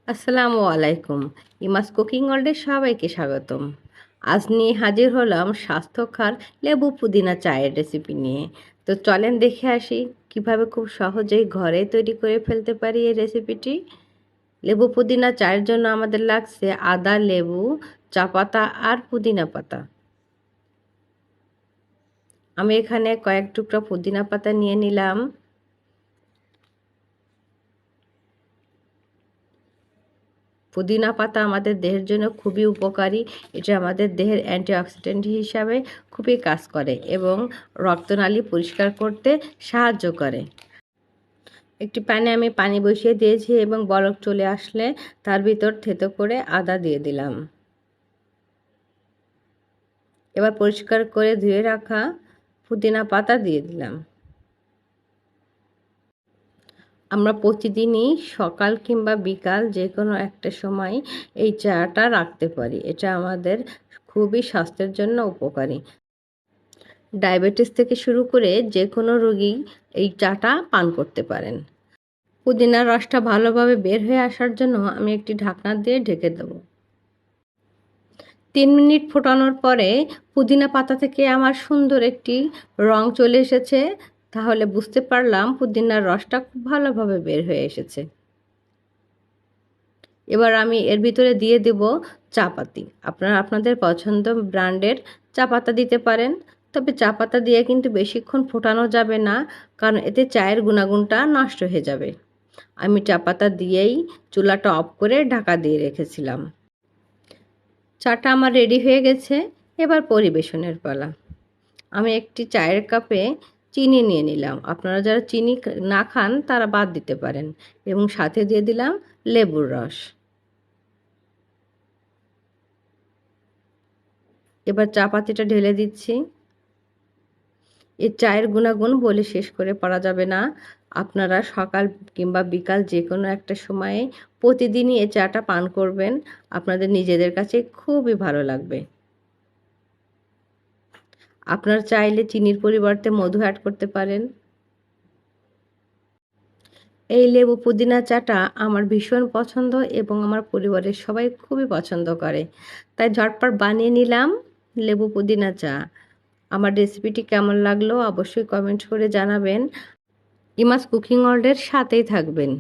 আসসালামু আলাইকুম। ইমাস কুকিং ওয়ার্ল্ডে সবাইকে স্বাগতম। আজ নিয়ে হাজির হলাম স্বাস্থ্যকর লেবু পুদিনা চায়ের রেসিপি নিয়ে। তো চলেন দেখে আসি কিভাবে খুব সহজেই ঘরে তৈরি করে ফেলতে পারি এই রেসিপিটি। লেবু পুদিনা চায়ের জন্য আমাদের লাগছে আদা, লেবু, চা পাতা আর পুদিনা পাতা। আমি এখানে কয়েক টুকরা পুদিনা পাতা নিয়ে নিলাম। পুদিনা পাতা আমাদের দেহের জন্য খুবই উপকারী। এটা আমাদের দেহের অ্যান্টিঅক্সিডেন্ট হিসাবে খুবই কাজ করে এবং রক্তনালী পরিষ্কার করতে সাহায্য করে। একটি প্যানে আমি পানি বসিয়ে দিয়েছি এবং বলক চলে আসলে তার ভিতর থেতো করে আদা দিয়ে দিলাম। এবার পরিষ্কার করে ধুয়ে রাখা পুদিনা পাতা দিয়ে দিলাম। আমরা প্রতিদিনই সকাল কিংবা বিকাল যে কোনো একটা সময় এই চাটা রাখতে পারি। এটা আমাদের খুবই স্বাস্থ্যের জন্য উপকারী। ডায়াবেটিস থেকে শুরু করে যে কোনো রোগী এই চাটা পান করতে পারেন। পুদিনার রসটা ভালোভাবে বের হয়ে আসার জন্য আমি একটি ঢাকনা দিয়ে ঢেকে দেবো। 3 মিনিট ফোটানোর পরে পুদিনা পাতা থেকে আমার সুন্দর একটি রং চলে এসেছে। তাহলে বুঝতে পারলাম পুদিনার রসটা খুব ভালোভাবে বের হয়ে এসেছে। এবার আমি এর ভিতরে দিয়ে দেব চা পাতি। আপনারা আপনাদের পছন্দ ব্র্যান্ডের চা পাতা দিতে পারেন। তবে চা পাতা দিয়ে কিন্তু বেশিক্ষণ ফোটানো যাবে না, কারণ এতে চায়ের গুণাগুণটা নষ্ট হয়ে যাবে। আমি চা পাতা দিয়েই চুলাটা অফ করে ঢাকা দিয়ে রেখেছিলাম। চাটা আমার রেডি হয়ে গেছে। এবার পরিবেশনের পালা। আমি একটি চায়ের কাপে চিনি নিয়ে নিলাম। আপনারা যারা চিনি না খান তারা বাদ দিতে পারেন এবং সাথে দিয়ে দিলাম লেবুর রস। এবার চা পাতিটা ঢেলে দিচ্ছি। এই চায়ের গুণাগুণ বলে শেষ করে পারা যাবে না। আপনারা সকাল কিংবা বিকাল যে কোনো একটা সময়ে প্রতিদিনই এই চাটা পান করবেন। আপনাদের নিজেদের কাছে খুবই ভালো লাগবে। আপনারা চাইলে চিনির পরিবর্তে মধু অ্যাড করতে পারেন। এই লেবু পুদিনা চাটা আমার ভীষণ পছন্দ এবং আমার পরিবারের সবাই খুবই পছন্দ করে। তাই ঝটপট বানিয়ে নিলাম লেবু পুদিনা চা। আমার রেসিপিটি কেমন লাগলো অবশ্যই কমেন্ট করে জানাবেন। ইমাস কুকিং ওয়ার্ল্ডের সাথেই থাকবেন।